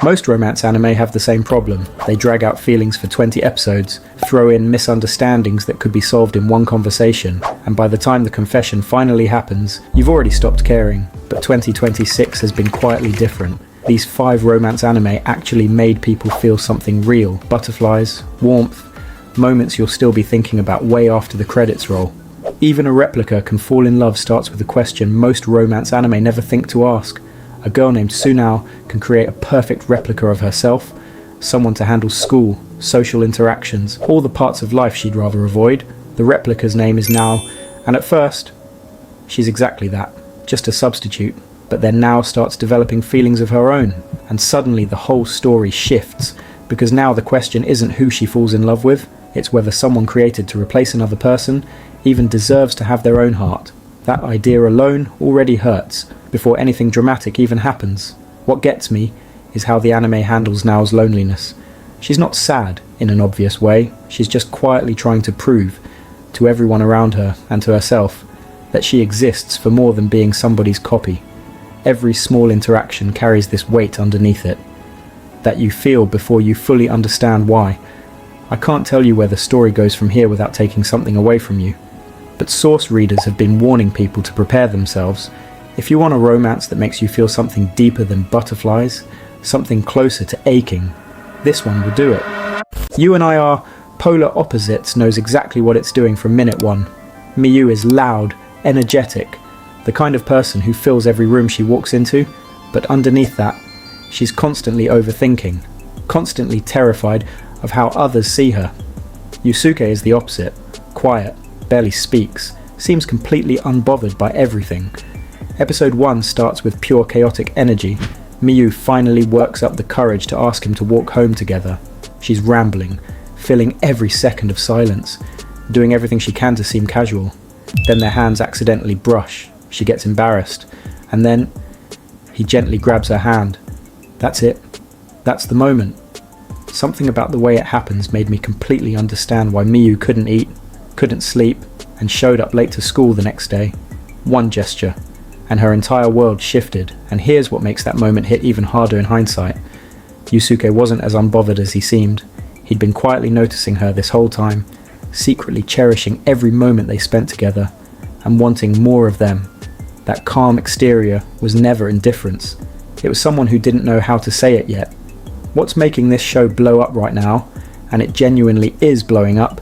Most romance anime have the same problem. They drag out feelings for 20 episodes, throw in misunderstandings that could be solved in one conversation, and by the time the confession finally happens, you've already stopped caring. But 2026 has been quietly different. These 5 romance anime actually made people feel something real. Butterflies, warmth, moments you'll still be thinking about way after the credits roll. Even a Replica can fall in love starts with a question most romance anime never think to ask. A girl named Sunao can create a perfect replica of herself, someone to handle school, social interactions, all the parts of life she'd rather avoid. The replica's name is Nao, and at first, she's exactly that, just a substitute. But then Nao starts developing feelings of her own, and suddenly the whole story shifts, because now the question isn't who she falls in love with, it's whether someone created to replace another person even deserves to have their own heart. That idea alone already hurts, before anything dramatic even happens. What gets me is how the anime handles Nao's loneliness. She's not sad in an obvious way, she's just quietly trying to prove to everyone around her and to herself that she exists for more than being somebody's copy. Every small interaction carries this weight underneath it, that you feel before you fully understand why. I can't tell you where the story goes from here without taking something away from you, but source readers have been warning people to prepare themselves. If you want a romance that makes you feel something deeper than butterflies, something closer to aching, this one will do it. You and I are polar opposites knows exactly what it's doing from minute one. Miyu is loud, energetic, the kind of person who fills every room she walks into, but underneath that, she's constantly overthinking, constantly terrified of how others see her. Yusuke is the opposite, quiet, barely speaks, seems completely unbothered by everything. Episode 1 starts with pure chaotic energy. Miyu finally works up the courage to ask him to walk home together. She's rambling, filling every second of silence, doing everything she can to seem casual. Then their hands accidentally brush. She gets embarrassed, and then he gently grabs her hand. That's it. That's the moment. Something about the way it happens made me completely understand why Miyu couldn't eat, couldn't sleep, and showed up late to school the next day. One gesture, and her entire world shifted, and here's what makes that moment hit even harder in hindsight. Yusuke wasn't as unbothered as he seemed. He'd been quietly noticing her this whole time, secretly cherishing every moment they spent together, and wanting more of them. That calm exterior was never indifference. It was someone who didn't know how to say it yet. What's making this show blow up right now, and it genuinely is blowing up,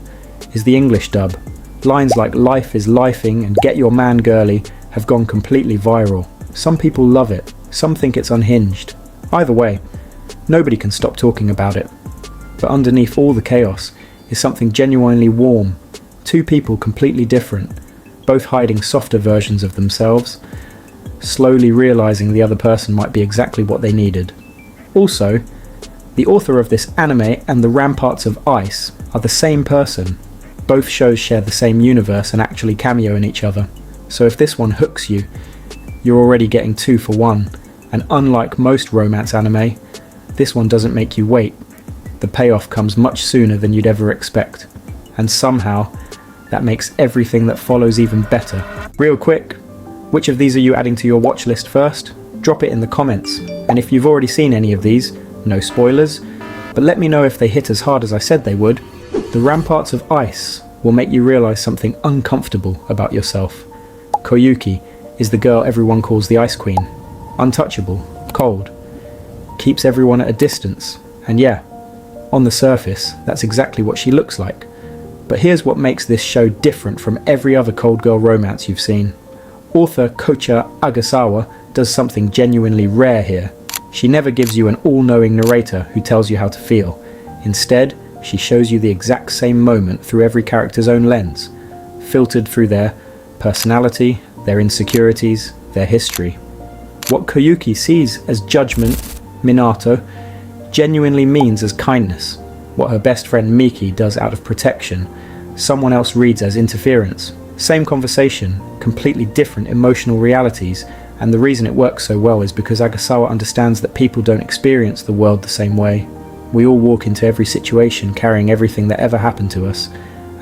is the English dub. Lines like "life is lifing" and "get your man girly" have gone completely viral. Some people love it, some think it's unhinged. Either way, nobody can stop talking about it. But underneath all the chaos is something genuinely warm. 2 people completely different, both hiding softer versions of themselves, slowly realizing the other person might be exactly what they needed. Also, the author of this anime and the Ramparts of Ice are the same person. Both shows share the same universe and actually cameo in each other. So if this one hooks you, you're already getting 2 for 1, and unlike most romance anime, this one doesn't make you wait. The payoff comes much sooner than you'd ever expect, and somehow, that makes everything that follows even better. Real quick, which of these are you adding to your watch list first? Drop it in the comments, and if you've already seen any of these, no spoilers, but let me know if they hit as hard as I said they would. The Ramparts of Ice will make you realise something uncomfortable about yourself. Koyuki is the girl everyone calls the Ice Queen. Untouchable, cold, keeps everyone at a distance, and yeah, on the surface, that's exactly what she looks like. But here's what makes this show different from every other cold girl romance you've seen. Author Kocha Agasawa does something genuinely rare here. She never gives you an all-knowing narrator who tells you how to feel. Instead, she shows you the exact same moment through every character's own lens, filtered through their personality, their insecurities, their history. What Koyuki sees as judgment, Minato, genuinely means as kindness. What her best friend Miki does out of protection, someone else reads as interference. Same conversation, completely different emotional realities, and the reason it works so well is because Agasawa understands that people don't experience the world the same way. We all walk into every situation carrying everything that ever happened to us,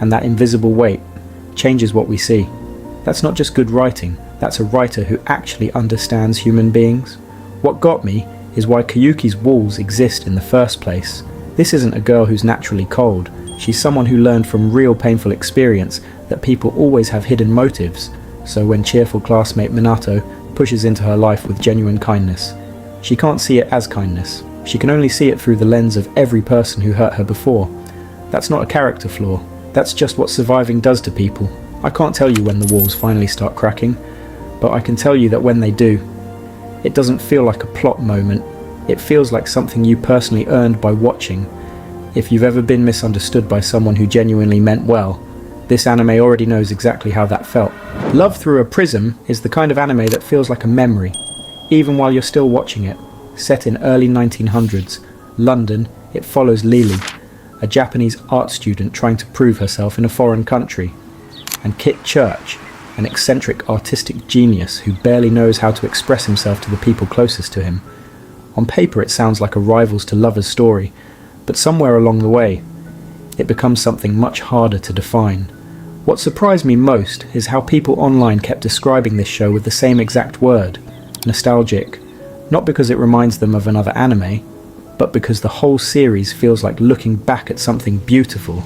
and that invisible weight changes what we see. That's not just good writing, that's a writer who actually understands human beings. What got me is why Kayuki's walls exist in the first place. This isn't a girl who's naturally cold. She's someone who learned from real painful experience that people always have hidden motives, so when cheerful classmate Minato pushes into her life with genuine kindness, she can't see it as kindness. She can only see it through the lens of every person who hurt her before. That's not a character flaw. That's just what surviving does to people. I can't tell you when the walls finally start cracking, but I can tell you that when they do, it doesn't feel like a plot moment. It feels like something you personally earned by watching. If you've ever been misunderstood by someone who genuinely meant well, this anime already knows exactly how that felt. Love Through a Prism is the kind of anime that feels like a memory, even while you're still watching it. Set in early 1900s, London, it follows Lily, a Japanese art student trying to prove herself in a foreign country, and Kit Church, an eccentric artistic genius who barely knows how to express himself to the people closest to him. On paper it sounds like a rivals to lovers story, but somewhere along the way, it becomes something much harder to define. What surprised me most is how people online kept describing this show with the same exact word, nostalgic, not because it reminds them of another anime, but because the whole series feels like looking back at something beautiful.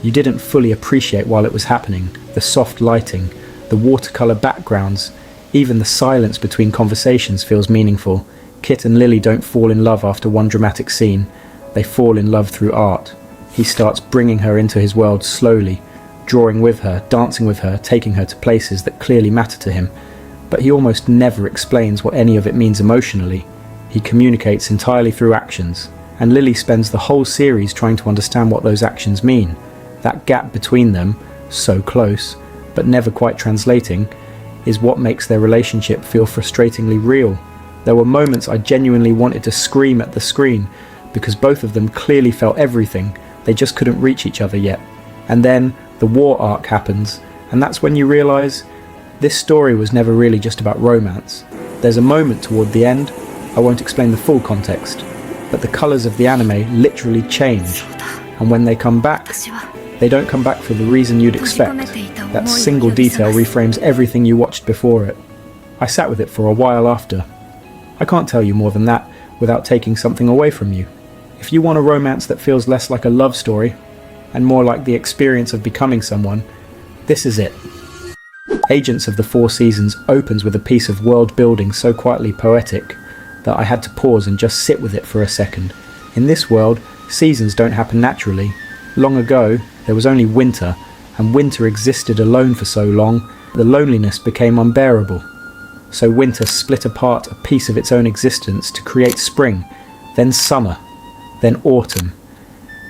You didn't fully appreciate while it was happening, the soft lighting, the watercolour backgrounds, even the silence between conversations feels meaningful. Kit and Lily don't fall in love after one dramatic scene, they fall in love through art. He starts bringing her into his world slowly, drawing with her, dancing with her, taking her to places that clearly matter to him, but he almost never explains what any of it means emotionally. He communicates entirely through actions, and Lily spends the whole series trying to understand what those actions mean. That gap between them, so close, but never quite translating, is what makes their relationship feel frustratingly real. There were moments I genuinely wanted to scream at the screen, because both of them clearly felt everything, they just couldn't reach each other yet. And then the war arc happens, and that's when you realise this story was never really just about romance. There's a moment toward the end, I won't explain the full context, but the colours of the anime literally change, and when they come back, they don't come back for the reason you'd expect. That single detail reframes everything you watched before it. I sat with it for a while after. I can't tell you more than that without taking something away from you. If you want a romance that feels less like a love story, and more like the experience of becoming someone, this is it. Agents of the Four Seasons opens with a piece of world building so quietly poetic that I had to pause and just sit with it for a second. In this world, seasons don't happen naturally. Long ago, there was only winter, and winter existed alone for so long, the loneliness became unbearable. So winter split apart a piece of its own existence to create spring, then summer, then autumn.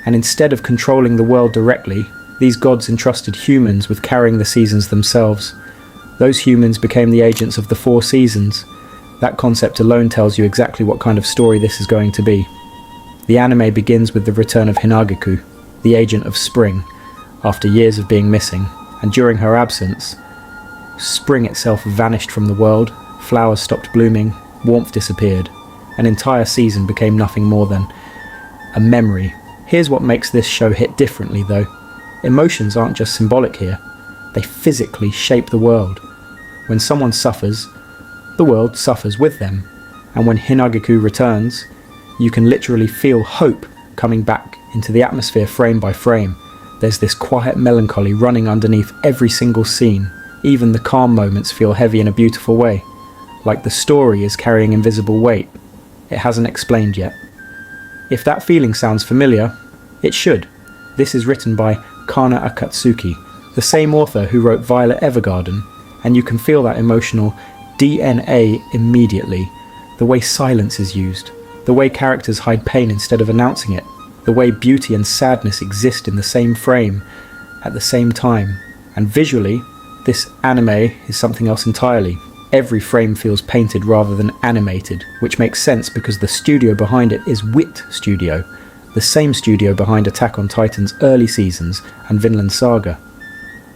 And instead of controlling the world directly, these gods entrusted humans with carrying the seasons themselves. Those humans became the agents of the Four Seasons. That concept alone tells you exactly what kind of story this is going to be. The anime begins with the return of Hinagaku, the agent of spring, after years of being missing, and during her absence, spring itself vanished from the world, flowers stopped blooming, warmth disappeared. An entire season became nothing more than a memory. Here's what makes this show hit differently though. Emotions aren't just symbolic here, they physically shape the world. When someone suffers, the world suffers with them. And when Hinagaku returns, you can literally feel hope coming back into the atmosphere frame by frame. There's this quiet melancholy running underneath every single scene. Even the calm moments feel heavy in a beautiful way, like the story is carrying invisible weight. It hasn't explained yet. If that feeling sounds familiar, it should. This is written by Kana Akatsuki, the same author who wrote Violet Evergarden, and you can feel that emotional DNA immediately. The way silence is used, the way characters hide pain instead of announcing it, the way beauty and sadness exist in the same frame at the same time. And visually, this anime is something else entirely. Every frame feels painted rather than animated, which makes sense because the studio behind it is Wit Studio, the same studio behind Attack on Titan's early seasons and Vinland Saga.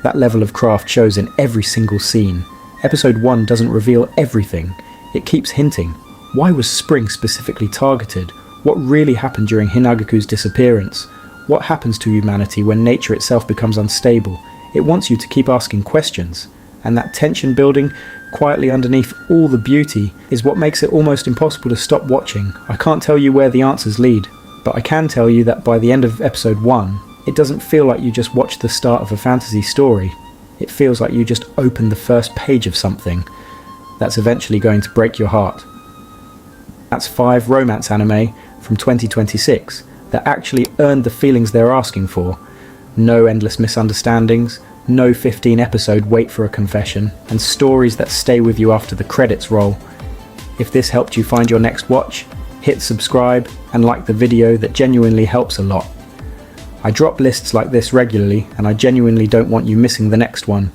That level of craft shows in every single scene. Episode 1 doesn't reveal everything, it keeps hinting. Why was spring specifically targeted? What really happened during Hinagaku's disappearance? What happens to humanity when nature itself becomes unstable? It wants you to keep asking questions. And that tension building, quietly underneath all the beauty, is what makes it almost impossible to stop watching. I can't tell you where the answers lead, but I can tell you that by the end of episode 1, it doesn't feel like you just watched the start of a fantasy story. It feels like you just opened the first page of something that's eventually going to break your heart. That's 5 romance anime from 2026 that actually earned the feelings they're asking for. No endless misunderstandings, no 15-episode wait for a confession, and stories that stay with you after the credits roll. If this helped you find your next watch, hit subscribe and like the video. That genuinely helps a lot. I drop lists like this regularly, and I genuinely don't want you missing the next one.